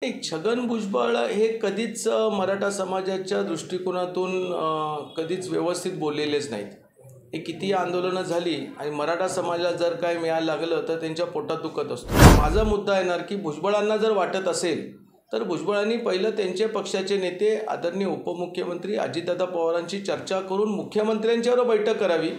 एक छगन भुजबळ हे कधीच मराठा समाजाच्या दृष्टिकोनातून कधीच व्यवस्थित बोललेलेच नाहीत. हे किती आंदोलनं झाली आणि मराठा समाजाला जर काय मिळायला लागलं तर त्यांच्या पोटात दुखत असतो. माझा मुद्दा येणार की भुजबळांना जर वाटत असेल तर भुजबळांनी पहिलं त्यांचे पक्षाचे नेते आदरणीय उपमुख्यमंत्री अजितदादा पवारांची चर्चा करून मुख्यमंत्र्यांच्यावर बैठक करावी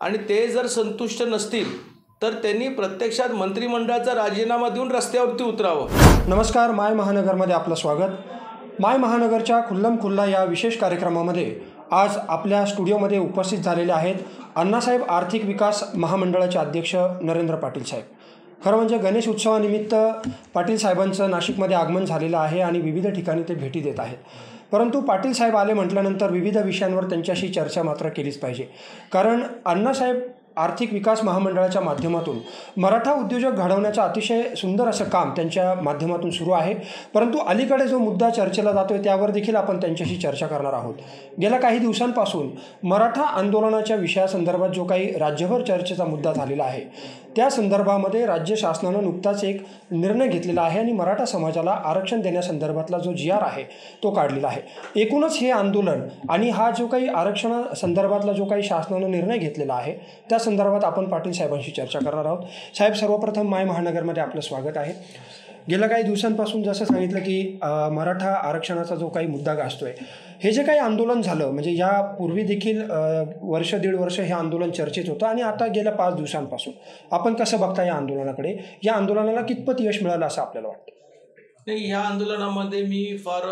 आणि ते जर संतुष्ट नसतील तर त्यांनी प्रत्यक्षात मंत्रिमंडळाचा राजीनामा देऊन रस्त्यावरती उतरावं. नमस्कार, माय महानगरमध्ये आपलं स्वागत. माय महानगरच्या खुल्लम खुल्ला या विशेष कार्यक्रमामध्ये आज आपल्या स्टुडिओमध्ये उपस्थित झालेले आहेत अण्णासाहेब आर्थिक विकास महामंडळाचे अध्यक्ष नरेंद्र पाटील साहेब. खरं म्हणजे गणेश उत्सवानिमित्त पाटील साहेबांचं नाशिकमध्ये आगमन झालेलं आहे आणि विविध ठिकाणी ते भेटी देत आहेत. परंतु पाटील साहेब आले म्हटल्यानंतर विविध विषयांवर त्यांच्याशी चर्चा मात्र केलीच पाहिजे. कारण अण्णासाहेब आर्थिक विकास महामंडळाच्या माध्यमातून मराठा उद्योजक घडवण्याचं अतिशय सुंदर असं काम त्यांच्या माध्यमातून सुरू आहे. परंतु अलीकडे जो मुद्दा चर्चेला जातो आहे त्यावर देखील आपण त्यांच्याशी चर्चा करणार आहोत. गेल्या काही दिवसांपासून मराठा आंदोलनाच्या विषयासंदर्भात जो काही राज्यभर चर्चेचा मुद्दा झालेला आहे त्या संदर्भामध्ये राज्य शासनानं नुकताच एक निर्णय घेतलेला आहे आणि मराठा समाजाला आरक्षण देण्यासंदर्भातला जो GR आहे तो काढलेला आहे. एकूणच हे आंदोलन आणि हा जो काही आरक्षणासंदर्भातला जो काही शासनानं निर्णय घेतलेला आहे त्या संदर्भात आपण पाटील साहेबांशी चर्चा करणार आहोत. साहेब, सर्वप्रथम माय महानगरमध्ये आपलं स्वागत आहे. गेल्या काही दिवसांपासून जसं सांगितलं की मराठा आरक्षणाचा जो काही मुद्दा गाजतोय, हे जे काही आंदोलन झालं म्हणजे यापूर्वी देखील वर्ष दीड वर्ष हे आंदोलन चर्चेत होतं आणि आता गेल्या 5 दिवसांपासून आपण कसं बघता या आंदोलनाकडे? या आंदोलनाला कितपत यश मिळालं असं आपल्याला वाटतं? नाही, ह्या आंदोलनामध्ये मी फार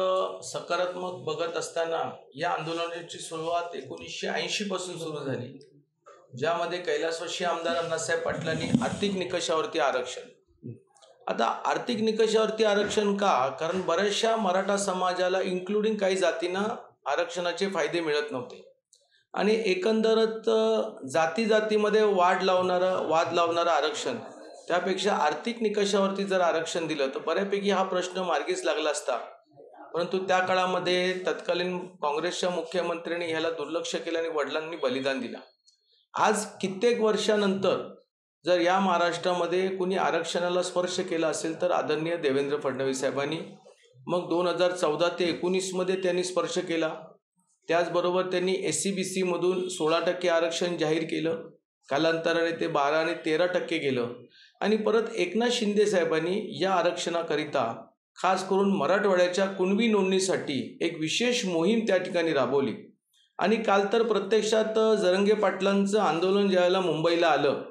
सकारात्मक बघत असताना या आंदोलनाची सुरुवात 1980 पासून सुरू झाली, ज्यामध्ये कैलासवासी आमदार अण्णासाहेब पाटलांनी आर्थिक निकषावरती आरक्षण. आता आर्थिक निकषावरती आरक्षण का? कारण बऱ्याचशा मराठा समाजाला इन्क्लुडिंग काही जातींना आरक्षणाचे फायदे मिळत नव्हते आणि एकंदरच जातीमध्ये वाद लावणारं आरक्षण त्यापेक्षा आर्थिक निकषावरती जर आरक्षण दिलं तर बऱ्यापैकी हा प्रश्न मार्गीच लागला असता. परंतु त्या काळामध्ये तत्कालीन काँग्रेसच्या मुख्यमंत्र्यांनी ह्याला दुर्लक्ष केलं आणि वडिलांनी बलिदान दिलं. आज कित्येक वर्षानंतर जर या महाराष्ट्रामध्ये कुणी आरक्षणाला स्पर्श केला असेल तर आदरणीय देवेंद्र फडणवीस साहेबांनी. मग 2014 ते 19मध्ये त्यांनी स्पर्श केला. त्याचबरोबर त्यांनी SC-BC मधून 16% आरक्षण जाहीर केलं. कालांतराने ते 12 आणि 13% गेलं आणि परत एकनाथ शिंदे साहेबांनी या आरक्षणाकरिता खास करून मराठवाड्याच्या कुणबी नोंदणीसाठी एक विशेष मोहीम त्या ठिकाणी राबवली. आणि काल तर प्रत्यक्षात जरांगे पाटलांचं आंदोलन ज्यावेळेला मुंबईला आलं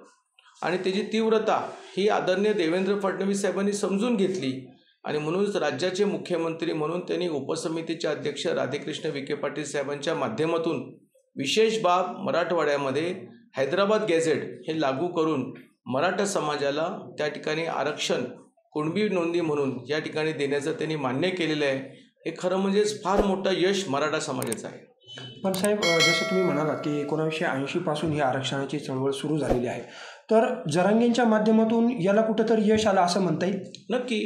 आणि त्याची तीव्रता ही आदरणीय देवेंद्र फडणवीस साहेबांनी समजून घेतली आणि म्हणूनच राज्याचे मुख्यमंत्री म्हणून त्यांनी उपसमितीचे अध्यक्ष राधाकृष्ण विखे पाटील साहेबांच्या माध्यमातून विशेष बाब मराठवाड्यामध्ये हैदराबाद गॅझेट हे लागू करून मराठा समाजाला त्या ठिकाणी आरक्षण कुणबी नोंदी म्हणून या ठिकाणी देण्याचं त्यांनी मान्य केलेलं आहे. हे खरं म्हणजेच फार मोठं यश मराठा समाजाचं आहे. पण साहेब, जसं तुम्ही म्हणालात की 1980 पासून ही आरक्षणाची चळवळ सुरू झालेली आहे, तर जरांगेंच्या माध्यमातून याला कुठंतरी यश आलं असं म्हणता येईल? नक्की.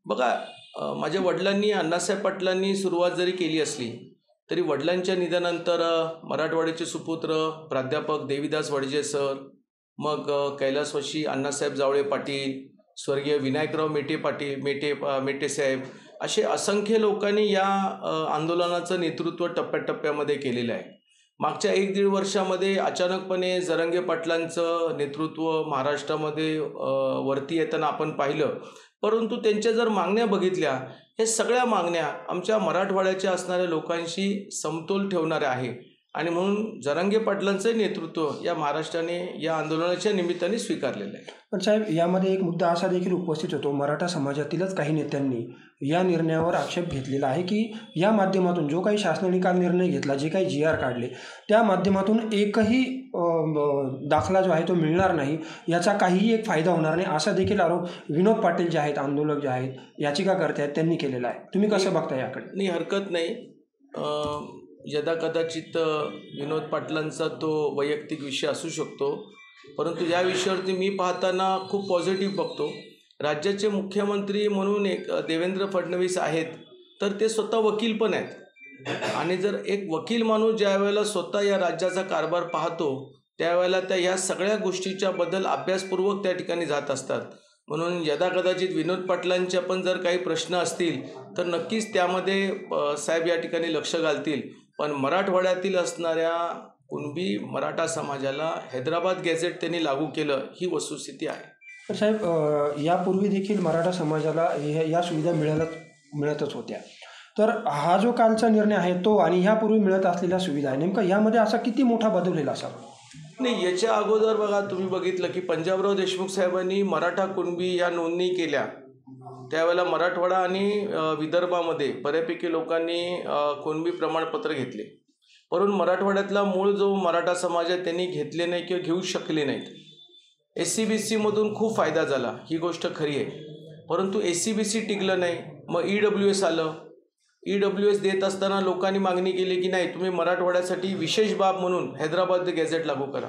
बघा, माझ्या वडिलांनी अण्णासाहेब पाटलांनी सुरुवात जरी केली असली तरी वडिलांच्या निधनानंतर मराठवाड्याचे सुपुत्र प्राध्यापक देवीदास वडजे सर, मग कैलासवासी अण्णासाहेब जावळे पाटील, स्वर्गीय विनायकराव मेटे साहेब, असे असंख्य लोकांनी या आंदोलनाचं नेतृत्व टप्प्याटप्प्यामध्ये केलेलं आहे. मागच्या 1-1.5 वर्षामध्ये अचानकपणे जरांगे पाटलांचं नेतृत्व महाराष्ट्रामध्ये वरती येताना आपण पाहिलं. परंतु त्यांच्या जर मागण्या बघितल्या, हे सगळ्या मागण्या आमच्या मराठवाड्याच्या असणाऱ्या लोकांशी समतोल ठेवणाऱ्या आहे आणि म्हणून जरांगे पाटलांचं नेतृत्व या महाराष्ट्राने या आंदोलनाच्या निमित्ताने स्वीकारलेलं आहे. पण साहेब, यामध्ये एक मुद्दा असा देखील उपस्थित होतो, मराठा समाजातीलच काही नेत्यांनी या निर्णयावर आक्षेप घेतलेला आहे की या माध्यमातून जो काही शासनाने काल निर्णय घेतला, जे काही GR काढले त्या माध्यमातून एकही दाखला जो आहे तो मिळणार नाही, याचा काहीही एक फायदा होणार नाही, असा देखील आरोप विनोद पाटील जे आहेत, आंदोलक जे आहेत, याचिकाकर्ते आहेत, त्यांनी केलेला आहे. तुम्ही कसं बघता याकडे? नाही, हरकत नाही. यदा कदाचित विनोद पाटलांचा तो वैयक्तिक विषय असू शकतो, परंतु या विषयावरती मी पाहताना खूप पॉझिटिव्ह बघतो. राज्याचे मुख्यमंत्री म्हणून एक देवेंद्र फडणवीस आहेत तर ते स्वतः वकील पण आहेत आणि जर एक वकील माणूस ज्या वेळेला स्वतः या राज्याचा कारभार पाहतो त्यावेळेला त्या ह्या सगळ्या गोष्टीच्या बद्दल अभ्यासपूर्वक त्या ठिकाणी जात असतात. म्हणून यदाकदाचित विनोद पाटलांच्या पण जर काही प्रश्न असतील तर नक्कीच त्यामध्ये साहेब या ठिकाणी लक्ष घालतील. पण मराठवाड्यातील असणाऱ्या कुणबी मराठा समाजाला हैदराबाद गॅझेट त्यांनी लागू केलं ही वस्तुस्थिती आहे. तर साहेब यापूर्वी देखील मराठा समाजाला या सुविधा मिळतच होत्या. तर हा जो कालचा निर्णय आहे तो आणि ह्यापूर्वी मिळत असलेल्या सुविधा आहे, नेमका यामध्ये असा किती मोठा बदल होईल असा? नाही, याच्या अगोदर बघा तुम्ही बघितलं की पंजाबराव देशमुख साहेबांनी मराठा कुणबी या नोंदणी केल्या त्यावेळेला मराठवाडा आणि विदर्भामध्ये बऱ्यापैकी लोकांनी कुणबी प्रमाणपत्र घेतले. परंतु मराठवाड्यातला मूळ जो मराठा समाज आहे त्यांनी घेतले नाही किंवा घेऊ शकले नाहीत. SCBC मधून खूप फायदा झाला, ही गोष्ट खरी आहे. परंतु SCBC टिकलं नाही. मग EWS आलं. EWS देत असताना लोकांनी मागणी केली की नाही तुम्ही मराठवाड्यासाठी विशेष बाब म्हणून हैदराबाद गॅझेट लागू करा.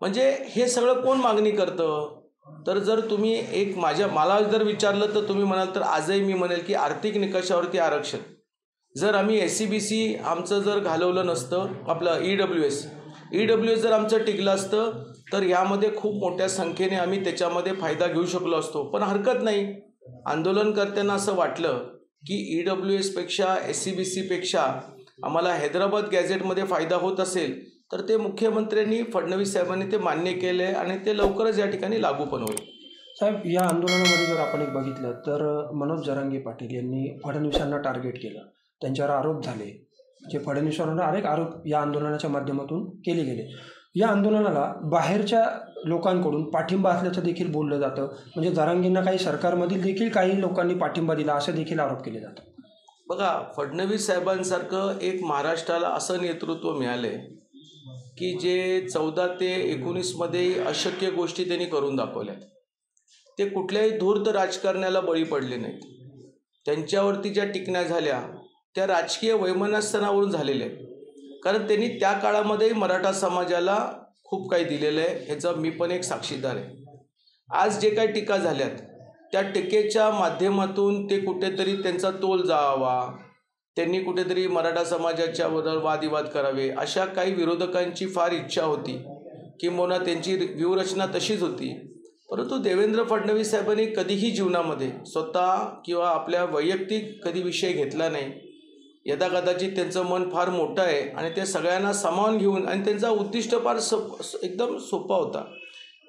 म्हणजे हे सगळं कोण मागणी करतं? तर जर तुम्ही एक मला जर विचारलं तर तुम्ही म्हणाल तर आजही मी म्हणेल की आर्थिक निकषावरती आरक्षण. जर आम्ही SCBC आमचं जर घालवलं नसतं, आपलं EWS जर आमचं टिकलं असतं तर यामध्ये खूप मोठ्या संख्येने आम्ही त्याच्यामध्ये फायदा घेऊ शकलो असतो. पण हरकत नाही, आंदोलनकर्त्यांना असं वाटलं की EWS पेक्षा SCBC पेक्षा आम्हाला हैदराबाद गॅझेटमध्ये फायदा होत असेल तर ते मुख्यमंत्र्यांनी फडणवीस साहेबांनी ते मान्य केले आणि ते लवकरच या ठिकाणी लागू पण होईल. साहेब या आंदोलनामध्ये जर आपण एक बघितलं तर मनोज जरांगे पाटील यांनी फडणवीसांना टार्गेट केलं, त्यांच्यावर आरोप झाले, जे फडणवीसांवर अनेक आरोप या आंदोलनाच्या माध्यमातून केले गेले. या आंदोलनाला बाहेरच्या लोकांकडून पाठिंबा असल्याचं देखील बोललं जातं. म्हणजे जरांगेंना काही सरकारमधील देखील काही लोकांनी पाठिंबा दिला असे देखील आरोप केले जातात. बघा, फडणवीस साहेबांसारखं एक महाराष्ट्राला असं नेतृत्व मिळाले की जे 14 ते 19 अशक्य गोष्टी त्यांनी करून दाखवल्या. ते कुठल्याही धूर्त राजकारण्याला बळी पडले नाहीत. त्यांच्यावरती ज्या टिकण्या झाल्या त्या राजकीय वैमनस्यावरून झालेल्या आहेत. कारण त्यांनी त्या काळामध्ये मराठा समाजाला खूप काही दिलेलं आहे, ह्याचा मी पण एक साक्षीदार आहे. आज जे काही टीका झाल्यात त्या टीकेच्या माध्यमातून ते कुठेतरी त्यांचा तोल जावा, त्यांनी कुठेतरी मराठा समाजाच्या बरोबर वादविवाद करावे अशा काही विरोधकांची फार इच्छा होती, किंबहुना त्यांची व्यूहरचना तशीच होती. परंतु देवेंद्र फडणवीस साहेबांनी कधीही जीवनामध्ये स्वतः किंवा आपल्या वैयक्तिक कधी विषय घेतला नाही. यदाकदाचित त्यांचं मन फार मोठं आहे आणि ते सगळ्यांना सामावून घेऊन, आणि त्यांचा उद्दिष्ट फार एकदम सोपा होता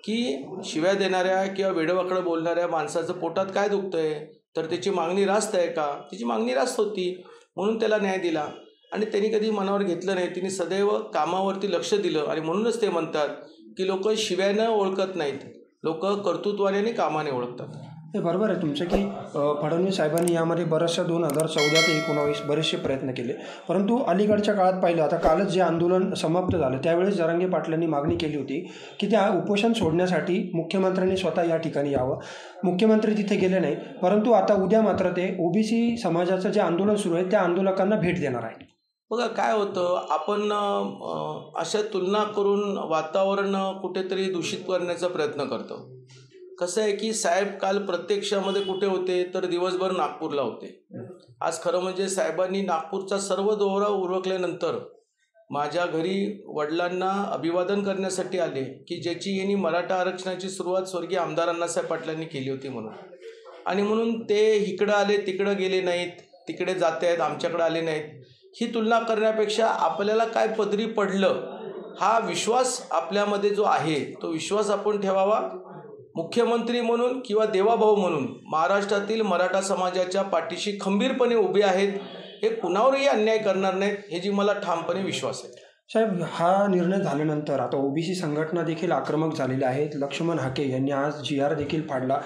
की शिव्या देणाऱ्या किंवा वेडवाकडं बोलणाऱ्या माणसाचं पोटात काय दुखतंय, तर त्याची मागणी रास्त आहे का? त्याची मागणी रास्त होती म्हणून त्याला न्याय दिला आणि त्यांनी कधी मनावर घेतलं नाही. त्यांनी सदैव कामावरती लक्ष दिलं आणि म्हणूनच ते म्हणतात की लोक शिव्यानं ओळखत नाहीत, लोक कर्तृत्वाने आणि कामाने ओळखतात. हे बरोबर आहे तुमचं की फडणवीस साहेबांनी यामध्ये बऱ्याचशा 2014 ते 2019 बरेचसे प्रयत्न केले. परंतु अलीकडच्या काळात पाहिलं, आता कालच जे आंदोलन समाप्त झालं त्यावेळेस जरांगे पाटलांनी मागणी केली होती की त्या उपोषण सोडण्यासाठी मुख्यमंत्र्यांनी स्वतः या ठिकाणी यावं. मुख्यमंत्री तिथे गेले नाही. परंतु आता उद्या मात्र ते OBC समाजाचं जे आंदोलन सुरू आहे त्या आंदोलकांना भेट देणार आहे. बघा काय होतं, आपण अशा तुलना करून वातावरण कुठेतरी दूषित करण्याचा प्रयत्न करतो. कसं आहे की साहेब काल प्रत्यक्षामध्ये कुठे होते तर दिवसभर नागपूरला होते. आज खरं म्हणजे साहेबांनी नागपूरचा सर्व दौरा उरकल्यानंतर माझ्या घरी वडिलांना अभिवादन करण्यासाठी आले की ज्याची यांनी मराठा आरक्षणाची सुरुवात स्वर्गीय आमदार अण्णासाहेब पाटलांनी केली होती म्हणून. आणि म्हणून ते इकडं आले तिकडं गेले नाहीत, तिकडे जाते आहेत आमच्याकडे आले नाहीत. ही तुलना करण्यापेक्षा आपल्याला काय पदरी पडलं हा विश्वास आपल्यामध्ये जो आहे तो विश्वास आपण ठेवावा. मुख्यमंत्री म्हणून किंवा देवाभाऊ म्हणून महाराष्ट्रातील मराठा समाजाच्या पाठीशी खंबीरपणे उभे आहेत. हे कुणावरही अन्याय करणार नाहीत हे जी मला ठामपणे विश्वास आहे. साहेब हा निर्णय झाल्यानंतर आता OBC संघटना देखील आक्रमक झालेल्या आहेत. लक्ष्मण हाके यांनी आज GR देखील फाडला.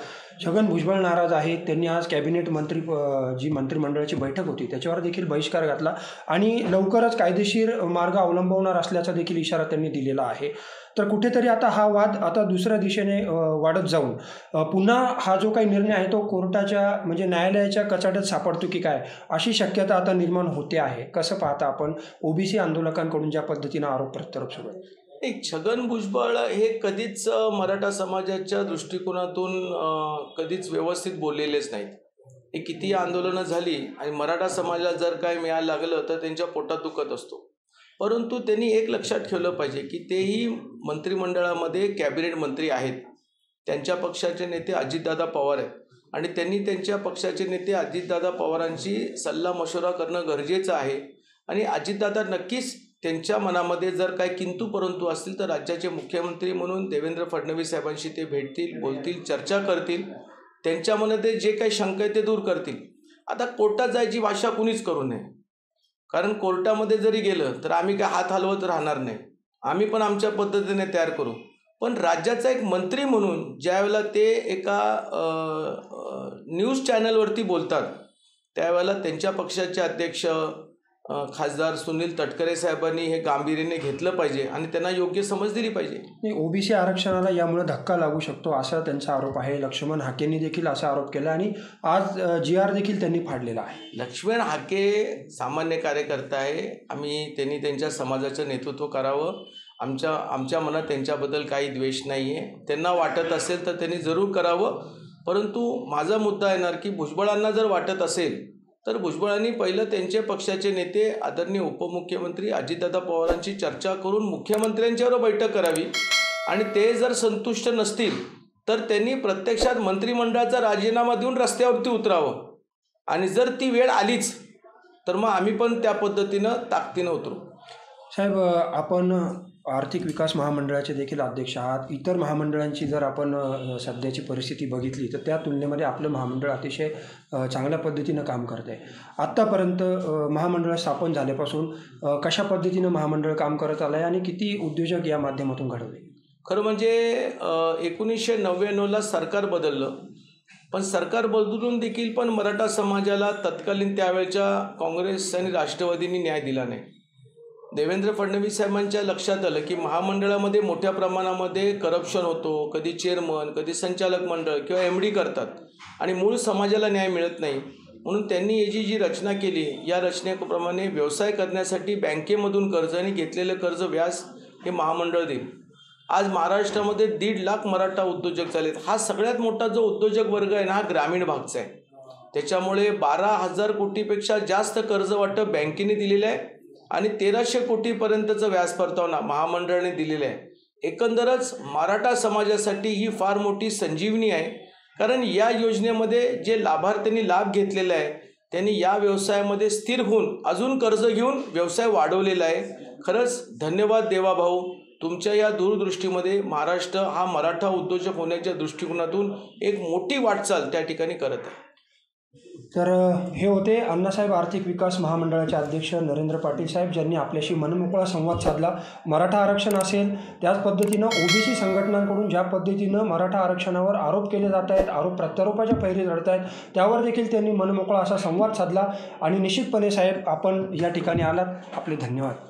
छगन भुजबळ नाराज आहेत. त्यांनी आज कॅबिनेट मंत्री जी मंत्रिमंडळाची बैठक होती त्याच्यावर देखील बहिष्कार घातला आणि लवकरच कायदेशीर मार्ग अवलंबवणार असल्याचा देखील इशारा त्यांनी दिलेला आहे. तर कुठेतरी आता हा वाद आता दुसऱ्या दिशेने वाढत जाऊन पुन्हा हा जो काही निर्णय आहे तो कोर्टाच्या म्हणजे न्यायालयाच्या कचाट्यात सापडतो की काय अशी शक्यता आता निर्माण होते आहे. कसं पाहता आपण OBC आंदोलकांकडून ज्या पद्धतीनं आरोप प्रत्यारोप सुरू आहे? एक छगन भुजबळ हे कधीच मराठा समाजाच्या दृष्टिकोनातून कधीच व्यवस्थित बोललेलेच नाहीत. हे किती आंदोलनं झाली आणि मराठा समाजाला जर काय मिळायला लागलं तर त्यांच्या पोटात दुखत असतो. परंतु त्यांनी एक लक्षात ठेवलं पाहिजे की तेही मंत्रिमंडळामध्ये कॅबिनेट मंत्री आहेत. त्यांच्या पक्षाचे नेते अजितदादा पवार आहेत आणि त्यांनी त्यांच्या पक्षाचे नेते अजितदादा पवारांची सल्ला मशवरा करणं गरजेचं आहे आणि अजितदादा नक्कीच त्यांच्या मनामध्ये जर काही किंतु परंतु असतील तर राज्याचे मुख्यमंत्री म्हणून देवेंद्र फडणवीस साहेबांशी ते भेटतील, बोलतील, चर्चा करतील, त्यांच्या मनामध्ये जे काही शंका आहे ते दूर करतील. आता कोर्टात जायची भाषा कुणीच करू नये, कारण कोर्टामध्ये जरी गेलं तर आम्ही काय हात हलवत राहणार नाही, आम्ही पण आमच्या पद्धतीने तयार करू. पण राज्याचा एक मंत्री म्हणून ज्यावेळेला ते एका न्यूज चॅनलवरती बोलतात त्यावेळेला त्यांच्या पक्षाचे अध्यक्ष खासदार सुनील तटकरे साहेबांनी हे गांभीर्याने घेतलं पाहिजे आणि त्यांना योग्य समज दिली पाहिजे. ओबीसी आरक्षणाला यामुळे धक्का लागू शकतो असा त्यांचा आरोप आहे. लक्ष्मण हाकेंनी देखील असा आरोप केला आणि आज GR देखील त्यांनी फाडलेला आहे. लक्ष्मण हाके सामान्य कार्यकर्ता आहे, त्यांनी त्यांच्या समाजाचं नेतृत्व करावं. आमच्या मनात त्यांच्याबद्दल काही द्वेष नाही आहे. त्यांना वाटत असेल तर त्यांनी जरूर करावं. परंतु माझा मुद्दा येणार की भुजबळांना जर वाटत असेल तर भुजबळांनी पहिलं त्यांचे पक्षाचे नेते आदरणीय उपमुख्यमंत्री अजितदादा पवारांची चर्चा करून मुख्यमंत्र्यांच्यावर बैठक करावी आणि ते जर संतुष्ट नसतील तर त्यांनी प्रत्यक्षात मंत्रिमंडळाचा राजीनामा देऊन रस्त्यावरती उतरावं आणि जर ती वेळ आलीच तर मग आम्ही पण त्या पद्धतीनं ताकदीनं उतरू. साहेब, आपण आर्थिक विकास महामंडळाचे देखील अध्यक्ष आहात. इतर महामंडळांची जर आपण सध्याची परिस्थिती बघितली तर त्या तुलनेमध्ये आपलं महामंडळ अतिशय चांगल्या पद्धतीनं काम करत आहे. आत्तापर्यंत महामंडळ स्थापन झाल्यापासून कशा पद्धतीनं महामंडळ काम करत आलं आहे आणि किती उद्योजक या माध्यमातून घडवले? खरं म्हणजे 1999ला सरकार बदललं, पण सरकार बदलून देखील पण मराठा समाजाला तत्कालीन त्यावेळच्या काँग्रेस आणि राष्ट्रवादींनी न्याय दिला नाही. देवेंद्र फडणवीस साहेबांच्या लक्षात आलं की महामंडळामध्ये मोठ्या प्रमाणामध्ये करप्शन होतो, कधी चेअरमन, कधी संचालक मंडळ किंवा MD करतात आणि मूळ समाजाला न्याय मिळत नाही. म्हणून त्यांनी याची जी रचना केली या रचनेप्रमाणे व्यवसाय करण्यासाठी बँकेमधून कर्ज आणि घेतलेलं कर्ज व्याज हे महामंडळ देईल. आज महाराष्ट्रामध्ये 1.5 लाख मराठा उद्योजक झालेत. हा सगळ्यात मोठा जो उद्योजक वर्ग आहे ना हा ग्रामीण भागचा आहे. त्याच्यामुळे 12,000 कोटीपेक्षा जास्त कर्ज वाटप बँकेने दिलेलं आहे आणि 1300 कोटीपर्यंतचं व्याज परतावा महामंडळाने दिलेलं आहे. एकंदरच मराठा समाजासाठी ही फार मोठी संजीवनी आहे, कारण या योजनेमध्ये जे लाभार्थ्यांनी लाभ घेतलेला आहे त्यांनी या व्यवसायामध्ये स्थिर होऊन अजून कर्ज घेऊन व्यवसाय वाढवलेला आहे. खरंच धन्यवाद देवाभाऊ, तुमच्या या दूरदृष्टीमध्ये महाराष्ट्र हा मराठा उद्योजक होण्याच्या दृष्टिकोनातून एक मोठी वाटचाल त्या ठिकाणी करत आहे. तर हे होते अण्णासाहेब आर्थिक विकास महामंडळाचे अध्यक्ष नरेंद्र पाटील साहेब, ज्यांनी आपल्याशी मनमोकळा संवाद साधला. मराठा आरक्षण असेल, त्याच पद्धतीनं ओबीसी संघटनांकडून ज्या पद्धतीनं मराठा आरक्षणावर आरोप केले जात आहेत, आरोप प्रत्यारोपाच्या फैरी लढत आहेत, त्यावर देखील त्यांनी मनमोकळा असा संवाद साधला. आणि निश्चितपणे साहेब, आपण या ठिकाणी आलात, आपले धन्यवाद.